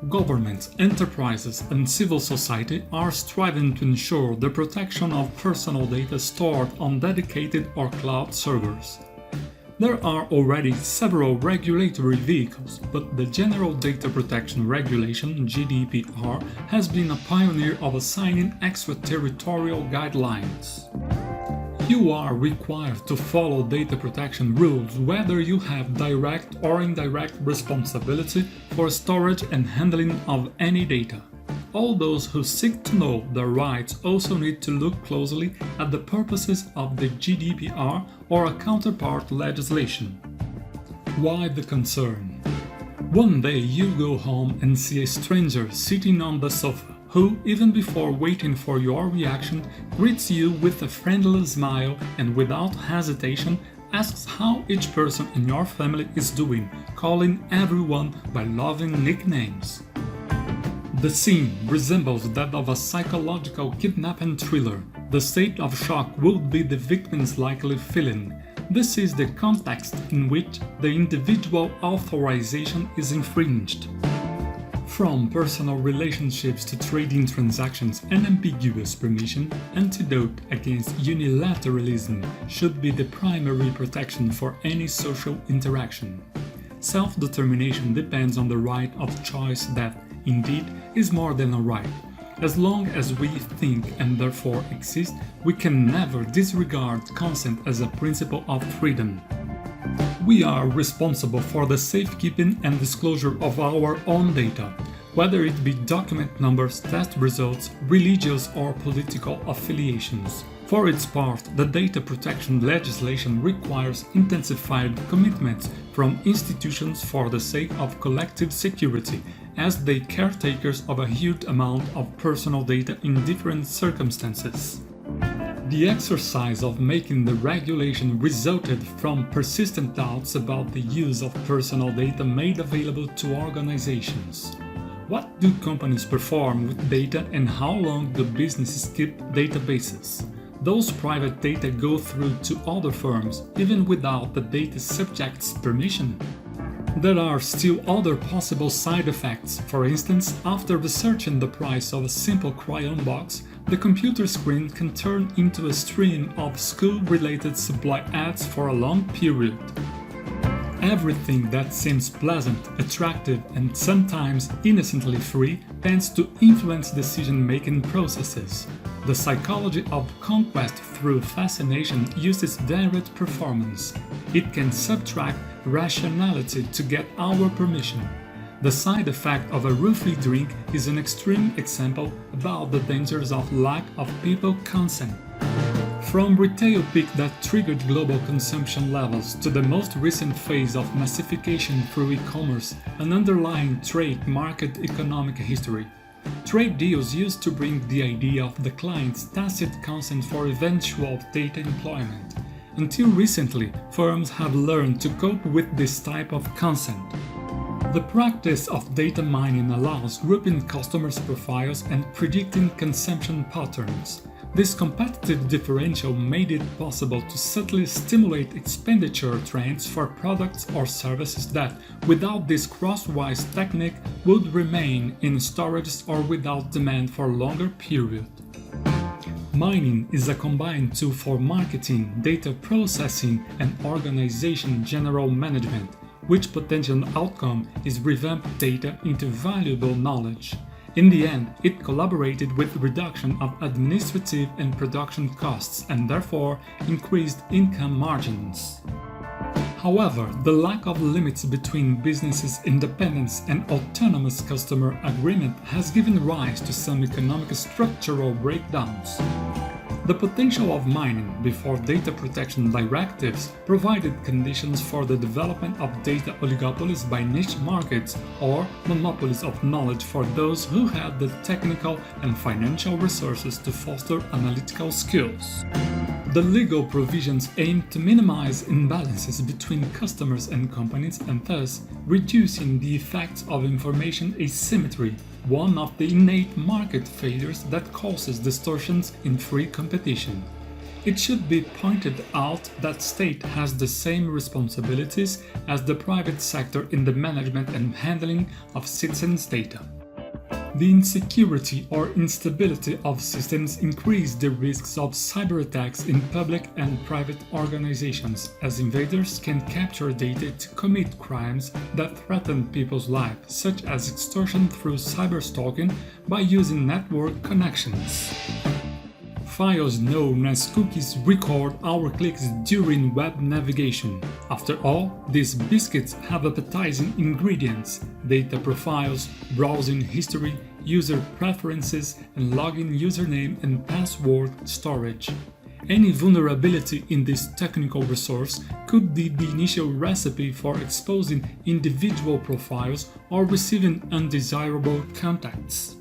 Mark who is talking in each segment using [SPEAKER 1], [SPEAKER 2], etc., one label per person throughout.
[SPEAKER 1] Governments, enterprises, and civil society are striving to ensure the protection of personal data stored on dedicated or cloud servers. There are already several regulatory vehicles, but the General Data Protection Regulation (GDPR) has been a pioneer of assigning extraterritorial guidelines. You are required to follow data protection rules whether you have direct or indirect responsibility for storage and handling of any data. All those who seek to know their rights also need to look closely at the purposes of the GDPR or a counterpart legislation. Why the concern? One day you go home and see a stranger sitting on the sofa who, even before waiting for your reaction, greets you with a friendly smile and without hesitation asks how each person in your family is doing, calling everyone by loving nicknames. The scene resembles that of a psychological kidnapping thriller. The state of shock would be the victim's likely feeling. This is the context in which the individual authorization is infringed. From personal relationships to trading transactions, an ambiguous permission, antidote against unilateralism should be the primary protection for any social interaction. Self-determination depends on the right of choice that, indeed, is more than a right. As long as we think and therefore exist, we can never disregard consent as a principle of freedom. We are responsible for the safekeeping and disclosure of our own data, whether it be document numbers, test results, religious or political affiliations. For its part, the data protection legislation requires intensified commitments from institutions for the sake of collective security, as they caretakers of a huge amount of personal data in different circumstances. The exercise of making the regulation resulted from persistent doubts about the use of personal data made available to organizations. What do companies perform with data and how long do businesses keep databases? Those private data go through to other firms even without the data subject's permission? There are still other possible side effects. For instance, after researching the price of a simple crayon box, the computer screen can turn into a stream of school-related supply ads for a long period. Everything that seems pleasant, attractive, and sometimes innocently free tends to influence decision-making processes. The psychology of conquest through fascination uses direct performance. It can subtract rationality to get our permission. The side effect of a roofie drink is an extreme example about the dangers of lack of people consent. From retail peak that triggered global consumption levels to the most recent phase of massification through e-commerce, an underlying trade market economic history. Trade deals used to bring the idea of the client's tacit consent for eventual data employment. Until recently, firms have learned to cope with this type of consent. The practice of data mining allows grouping customers' profiles and predicting consumption patterns. This competitive differential made it possible to subtly stimulate expenditure trends for products or services that, without this crosswise technique, would remain in storage or without demand for a longer period. Mining is a combined tool for marketing, data processing, and organization general management, which potential outcome is revamped data into valuable knowledge. In the end, it collaborated with reduction of administrative and production costs and therefore increased income margins. However, the lack of limits between businesses' independence and autonomous customer agreement has given rise to some economic structural breakdowns. The potential of mining before data protection directives provided conditions for the development of data oligopolies by niche markets or monopolies of knowledge for those who had the technical and financial resources to foster analytical skills. The legal provisions aim to minimize imbalances between customers and companies and thus reducing the effects of information asymmetry, one of the innate market failures that causes distortions in free competition. It should be pointed out that state has the same responsibilities as the private sector in the management and handling of citizens' data. The insecurity or instability of systems increase the risks of cyber attacks in public and private organizations, as invaders can capture data to commit crimes that threaten people's lives, such as extortion through cyberstalking by using network connections. Files known as cookies record our clicks during web navigation. After all, these biscuits have appetizing ingredients: data profiles, browsing history, user preferences, and login username and password storage. Any vulnerability in this technical resource could be the initial recipe for exposing individual profiles or receiving undesirable contacts.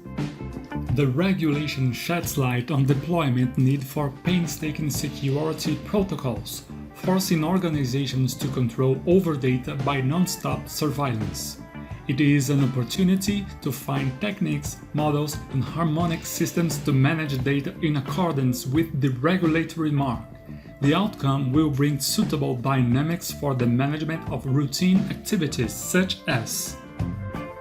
[SPEAKER 1] The regulation sheds light on deployment need for painstaking security protocols, forcing organizations to control over data by non-stop surveillance. It is an opportunity to find techniques, models, and harmonic systems to manage data in accordance with the regulatory mark. The outcome will bring suitable dynamics for the management of routine activities such as: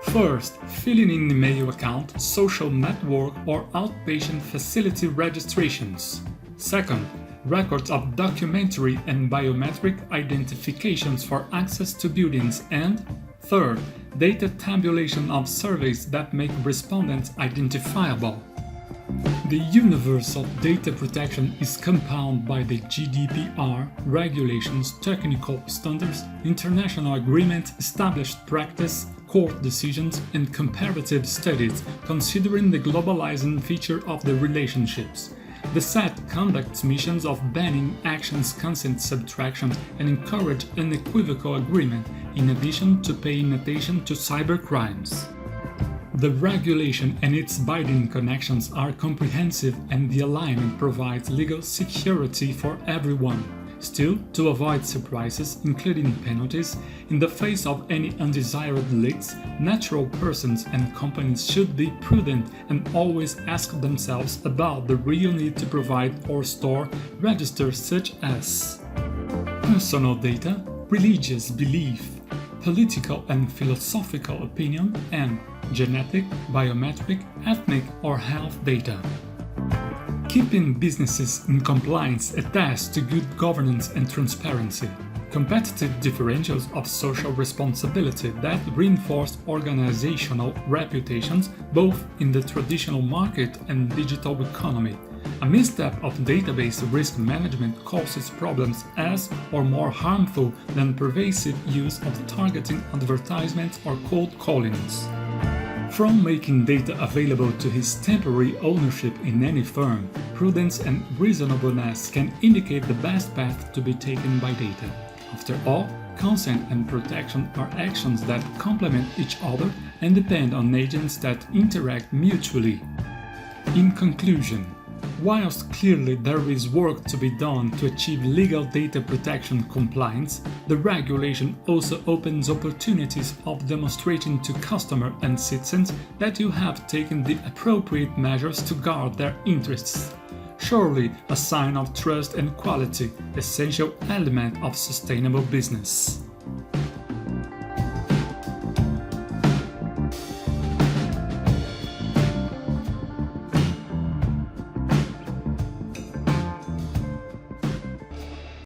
[SPEAKER 1] first, filling in email account, social network, or outpatient facility registrations. Second, records of documentary and biometric identifications for access to buildings. And third, data tabulation of surveys that make respondents identifiable. The universe of data protection is compounded by the GDPR, regulations, technical standards, international agreements, established practice, court decisions, and comparative studies considering the globalizing feature of the relationships. The set conducts missions of banning actions, consent subtraction, and encourage unequivocal agreement, in addition to paying attention to cybercrimes. The regulation and its binding connections are comprehensive, and the alignment provides legal security for everyone. Still, to avoid surprises, including penalties, in the face of any undesired leaks, natural persons and companies should be prudent and always ask themselves about the real need to provide or store registers such as personal data, religious belief, political and philosophical opinion, and genetic, biometric, ethnic, or health data. Keeping businesses in compliance attests to good governance and transparency. Competitive differentials of social responsibility that reinforce organizational reputations both in the traditional market and digital economy. A misstep of database risk management causes problems as or more harmful than pervasive use of targeting advertisements or cold callings. From making data available to his temporary ownership in any firm, prudence and reasonableness can indicate the best path to be taken by data. After all, consent and protection are actions that complement each other and depend on agents that interact mutually. In conclusion, whilst clearly there is work to be done to achieve legal data protection compliance, the regulation also opens opportunities of demonstrating to customers and citizens that you have taken the appropriate measures to guard their interests. Surely a sign of trust and quality, essential element of sustainable business.